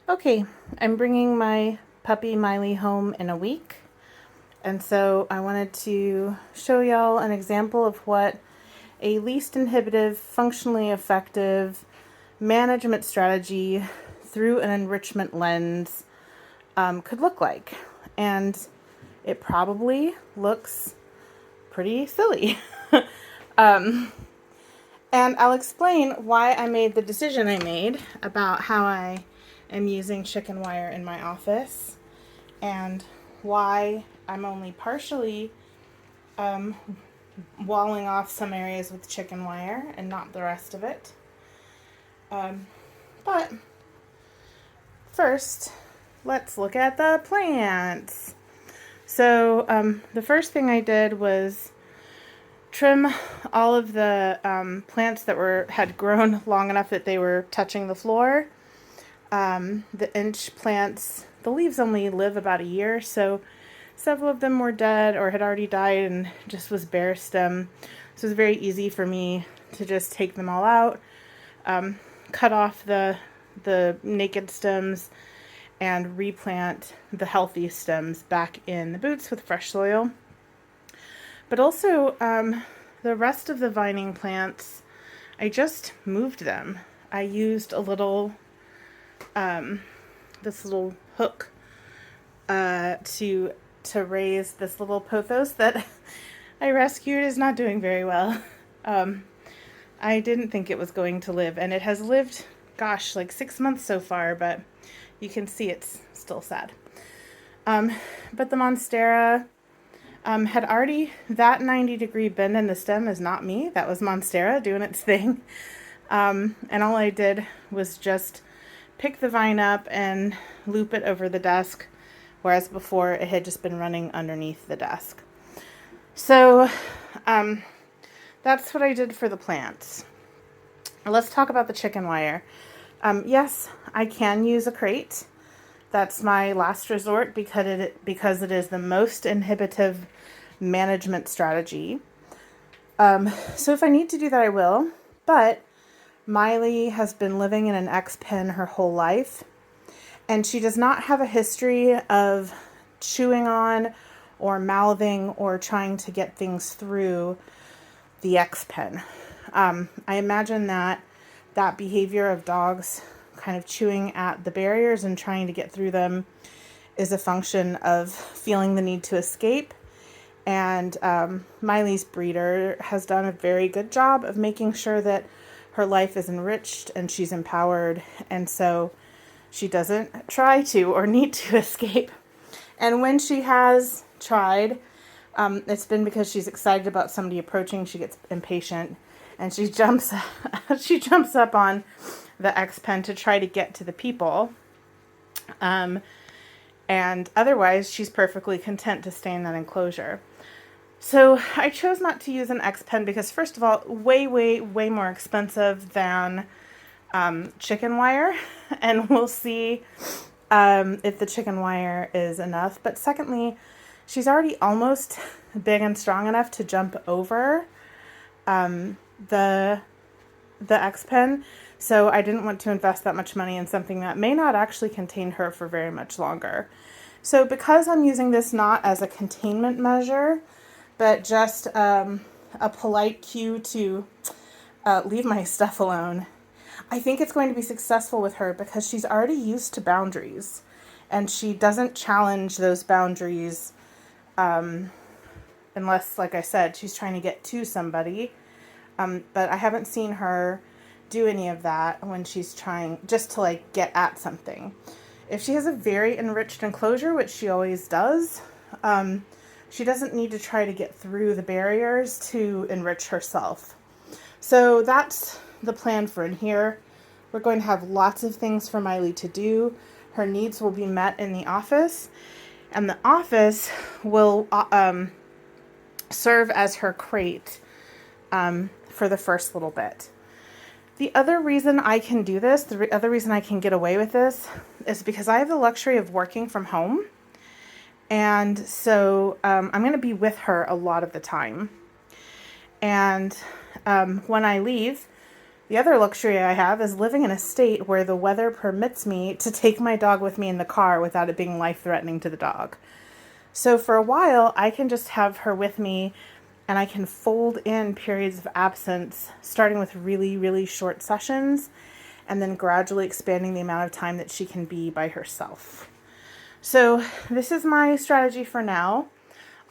Okay, I'm bringing my puppy Miley home in a week, and so I wanted to show y'all an example of what a least inhibitive, functionally effective management strategy through an enrichment lens could look like. And it probably looks pretty silly. um, and I'll explain why I made the decision I made about how I am using chicken wire in my office and why I'm only partially walling off some areas with chicken wire and not the rest of it. But first, let's look at the plants. So the first thing I did was trim all of the plants that had grown long enough that they were touching the floor. The inch plants, the leaves only live about a year, so several of them were dead or had already died and just was bare stem. So it was very easy for me to just take them all out, cut off the naked stems, and replant the healthy stems back in the boots with fresh soil. But also, the rest of the vining plants, I just moved them. I used a little, this little hook to raise this little pothos that I rescued. Is not doing very well. I didn't think it was going to live, and it has lived, gosh, like 6 months so far, but you can see it's still sad. But the Monstera had already, that 90-degree bend in the stem is not me. That was Monstera doing its thing. And all I did was just pick the vine up and loop it over the desk, whereas before it had just been running underneath the desk. So that's what I did for the plants. Let's talk about the chicken wire. Yes, I can use a crate. That's my last resort because it is the most inhibitive management strategy. So if I need to do that, I will. But Miley has been living in an X pen her whole life, and she does not have a history of chewing on or mouthing or trying to get things through the X pen. I imagine that behavior of dogs kind of chewing at the barriers and trying to get through them is a function of feeling the need to escape. And Miley's breeder has done a very good job of making sure that her life is enriched and she's empowered, and so she doesn't try to or need to escape. And when she has tried, it's been because she's excited about somebody approaching. She gets impatient and she jumps up on the X pen to try to get to the people. And otherwise, she's perfectly content to stay in that enclosure. So I chose not to use an X pen because, first of all, way more expensive than chicken wire. And we'll see if the chicken wire is enough. But secondly, she's already almost big and strong enough to jump over the X pen. So I didn't want to invest that much money in something that may not actually contain her for very much longer. So because I'm using this not as a containment measure, but just a polite cue to leave my stuff alone, I think it's going to be successful with her because she's already used to boundaries, and she doesn't challenge those boundaries unless, like I said, she's trying to get to somebody. But I haven't seen her do any of that when she's trying just to like get at something. If she has a very enriched enclosure, which she always does, she doesn't need to try to get through the barriers to enrich herself. So that's the plan for in here. We're going to have lots of things for Miley to do. Her needs will be met in the office, and the office will serve as her crate for the first little bit. The other reason I can do this, the other reason I can get away with this, is because I have the luxury of working from home. And so I'm going to be with her a lot of the time. And when I leave, The other luxury I have is living in a state where the weather permits me to take my dog with me in the car without it being life-threatening to the dog. So for a while, I can just have her with me, and I can fold in periods of absence, starting with really, really short sessions, and then gradually expanding the amount of time that she can be by herself. So this is my strategy for now.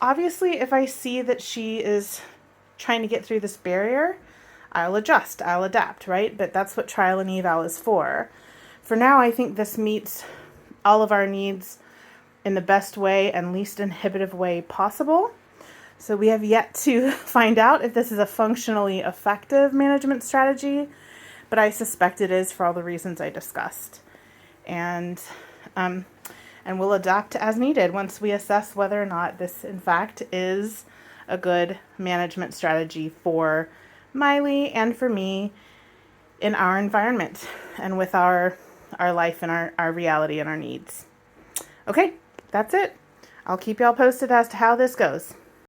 Obviously, if I see that she is trying to get through this barrier, I'll adjust, I'll adapt, right? But that's what trial and eval is for. For now, I think this meets all of our needs in the best way and least inhibitive way possible. So we have yet to find out if this is a functionally effective management strategy, but I suspect it is for all the reasons I discussed. And we'll adapt as needed once we assess whether or not this, in fact, is a good management strategy for Miley and for me in our environment and with our life and our reality and our needs. Okay, that's it. I'll keep y'all posted as to how this goes.